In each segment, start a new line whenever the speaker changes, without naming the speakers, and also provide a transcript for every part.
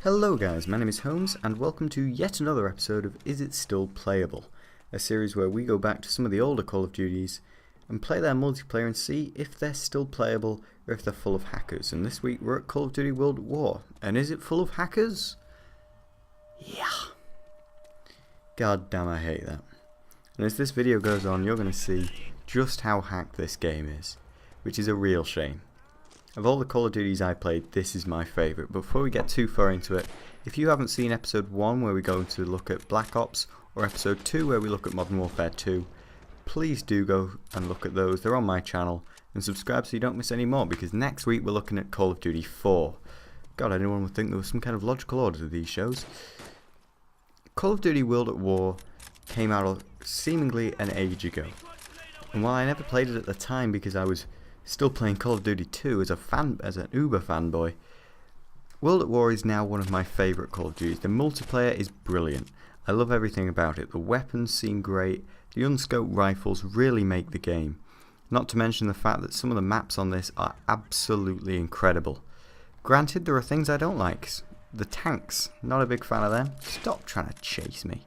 Hello guys, my name is Holmes and welcome to yet another episode of Is It Still Playable? A series where we go back to some of the older Call of Duties and play their multiplayer and see if they're still playable or if they're full of hackers. And this week we're at Call of Duty World at War. And is it full of hackers? Yeah. God damn, I hate that. And as this video goes on, you're going to see just how hacked this game is, which is a real shame. Of all the Call of Duties I played, this is my favourite. But before we get too far into it, if you haven't seen episode 1 where we go to look at Black Ops, or episode 2 where we look at Modern Warfare 2, please do go and look at those. They're on my channel, and subscribe so you don't miss any more, because next week we're looking at Call of Duty 4. God, anyone would think there was some kind of logical order to these shows. Call of Duty World at War came out seemingly an age ago, and while I never played it at the time because I was still playing Call of Duty 2 as an Uber fanboy, World at War is now one of my favourite Call of Duties. The multiplayer is brilliant. I love everything about it. The weapons seem great. The unscoped rifles really make the game. Not to mention the fact that some of the maps on this are absolutely incredible. Granted, there are things I don't like. The tanks, not a big fan of them. Stop trying to chase me.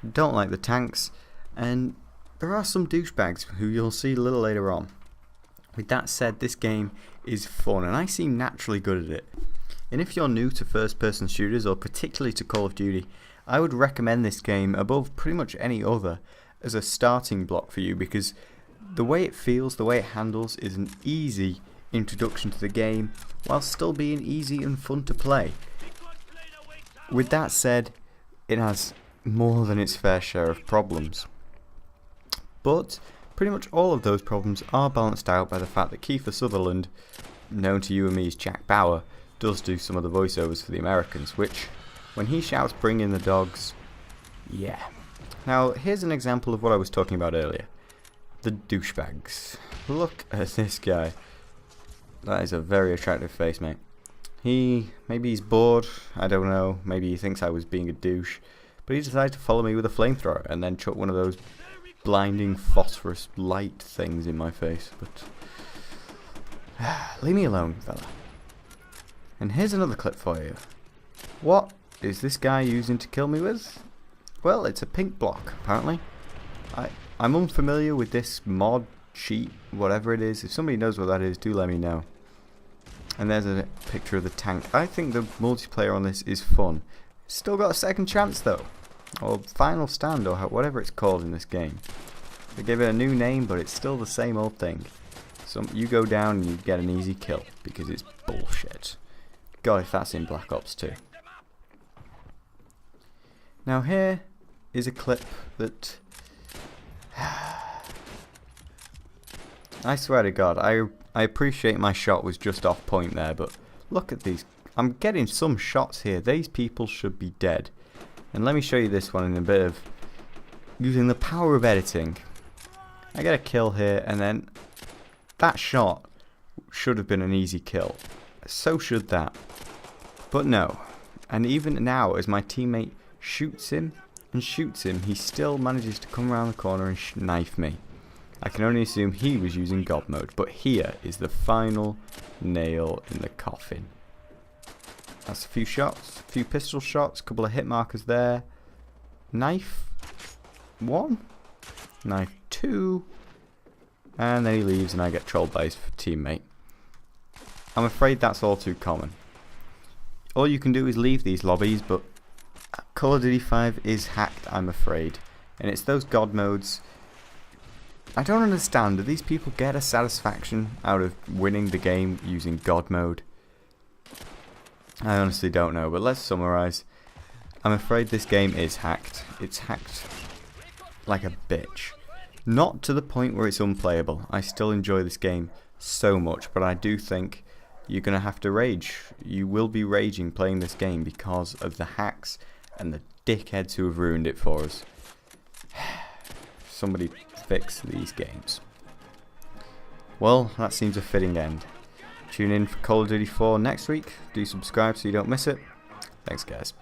Don't like the tanks. And there are some douchebags who you'll see a little later on. With that said, this game is fun and I seem naturally good at it. And if you're new to first person shooters, or particularly to Call of Duty, I would recommend this game above pretty much any other as a starting block for you, because the way it feels, the way it handles is an easy introduction to the game while still being easy and fun to play. With that said, it has more than its fair share of problems. But pretty much all of those problems are balanced out by the fact that Kiefer Sutherland, known to you and me as Jack Bauer, does do some of the voiceovers for the Americans, which, when he shouts "bring in the dogs," yeah. Now, here's an example of what I was talking about earlier. The douchebags. Look at this guy. That is a very attractive face, mate. Maybe he's bored, I don't know, maybe he thinks I was being a douche, but he decided to follow me with a flamethrower and then chuck one of those blinding phosphorus light things in my face. But leave me alone, fella. And here's another clip for you. What is this guy using to kill me with? Well, it's a pink block, apparently. I'm unfamiliar with this mod, cheat, whatever it is. If somebody knows what that is, do let me know. And there's a picture of the tank. I think the multiplayer on this is fun. Still got a second chance though, or final stand, or whatever it's called in this game. They give it a new name, but it's still the same old thing. You go down and you get an easy kill, because it's bullshit. God, if that's in Black Ops 2. Now here is a clip that I swear to God, I appreciate my shot was just off point there, but look at these. I'm getting some shots here. These people should be dead. And let me show you this one in a bit of using the power of editing. I get a kill here, and then that shot should have been an easy kill. So should that. But no. And even now, as my teammate shoots him and shoots him, he still manages to come around the corner and knife me. I can only assume he was using God mode. But here is the final nail in the coffin. That's a few shots, a few pistol shots, a couple of hit markers there. Knife 1, knife 2, and then he leaves and I get trolled by his teammate. I'm afraid that's all too common. All you can do is leave these lobbies, but Call of Duty 5 is hacked, I'm afraid. And it's those God modes. I don't understand, do these people get a satisfaction out of winning the game using God mode? I honestly don't know, but let's summarise. I'm afraid this game is hacked. It's hacked like a bitch. Not to the point where it's unplayable. I still enjoy this game so much, but I do think you're going to have to rage. You will be raging playing this game because of the hacks and the dickheads who have ruined it for us. Somebody fix these games. Well, that seems a fitting end. Tune in for Call of Duty 4 next week. Do subscribe so you don't miss it. Thanks, guys.